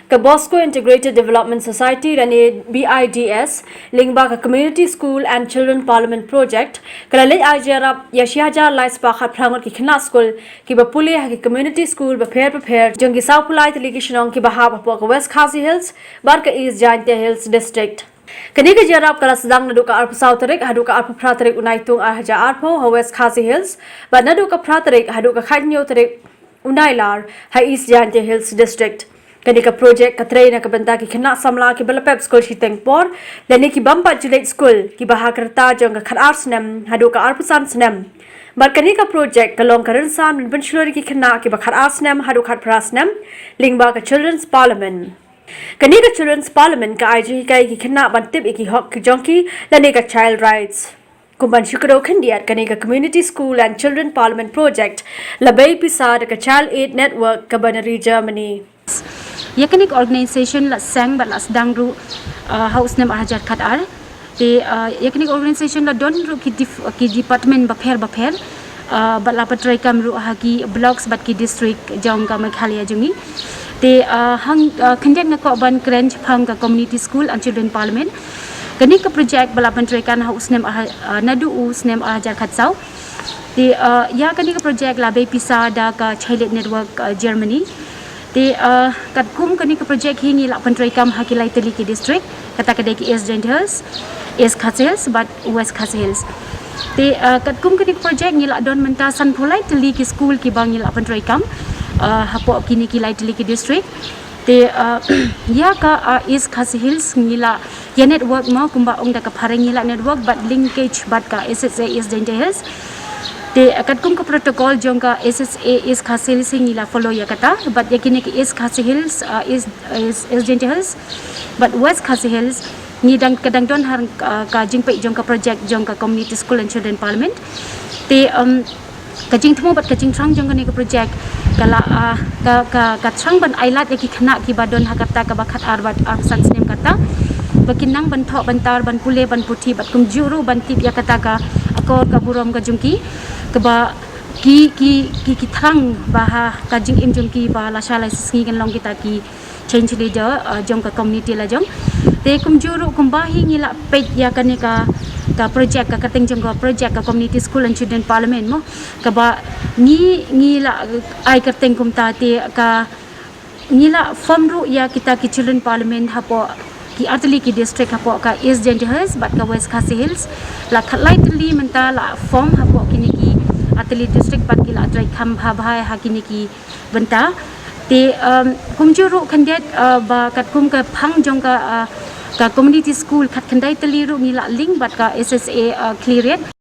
Ka Bosco Integrated Development Society rani BIDS Lyngba ka Community School and Children Parliament Project kala le Jingiarap ya Shihaja Lights pa khat phrangot ki Khynnah School ki ba puli ha ki Community School ba pher jongi Saupulai Tiligishnong ki ba ha pa West Khasi Hills bar ka East Jingiarap Hills District. Kaniga Jingiarap kala sedang nadu ka arpu sautarik hadu ka arpu pratarik unaitung arhaja arpo ha West Khasi Hills ba nadu ka pratarik hadu ka Khynnah tarik unailar ha East Jingiarap Hills District. Kanika project katray na kabanta ki Khynnah samla ki balapep school shiteng por lani ki bampa julet school ki bahakrata jong ka khar artsnem hadu ka arpusan snem bar kanika project kalong karan san bin shlori ki Khynnah ki bakhar artsnem hadu khat prasnem Lyngba ka children's parliament kanika children's parliament ka IG kai ki Khynnah bantip iki hok ki jonki lani ka child rights Kumban Shukro Khynnah kanika community school and children parliament project labai pisad ka child aid network ka banari Germany Yakanik organisation la sang bat la sedang ru house nem arhajar khat ar te yakanik organisation la don ru ki department bapher bat la patrai kam ru ha ki blocks bat ki district jong ka Meghalaya jungi te hang Khynnah na ko ban grand phang ka community school and children parliament kanik ka project bala patrai kan house nem nadu us nem arhajar khat sau te ya kanik ka project la be pisa da ka child network Germany te kat kum kani ka project hingi la pantrai kam hakilai teli ki district kata kadai ki East Jingiarap East Khasi Hills but West Khasi Hills te kat kum kani project ni la don menta san phulai teli ki school ki bang ni la pantrai kam hapo kini ki lai teli ki district te ya ka East Khasi Hills ni la ya network mau kumba ong da ka phareng ni la network but linkage bat ka SSA East Jingiarap te kat kum ka protocol jong ka SSA East Khasi Hills nila follow ya kata but yakini ki East Khasi Hills is Jingiarap but West Khasi Hills ni dang kadang don har ka jingpai jong ka project jong ka community school and children parliament te ka jing thmo bat ka jing thrang jong ka ni ka project kala ka thrang ban ailat yaki Khynnah ki badon hakata ka bakhat arbat san snem kata bakinang ban tho ban tar ban pule ban puthi bat kum juru ban tip ya kata ka akor ka burom ka jungki keba ki thrang baha ka jing im jungki ba la shalai singi kan long kita ki change leader jong ka community la jong te kum juru kum bahi ngila pet ya kan ka project ka kateng jong ka project ka community school and children parliament mo ka ba ni la ai kateng kum ta te ka ngila form ru ya kita ki children parliament hapo ki atli ki district hapo ka East Jingiarap bat ka West Khasi Hills la khalai tli menta la form hapo kini ki atli district bat ki la atrai kham bhai ha kini ki benta te kumjuru khandet ba kat kum ka phang jong ka community school khat khandai tli ru ni la link bat ka SSA cleared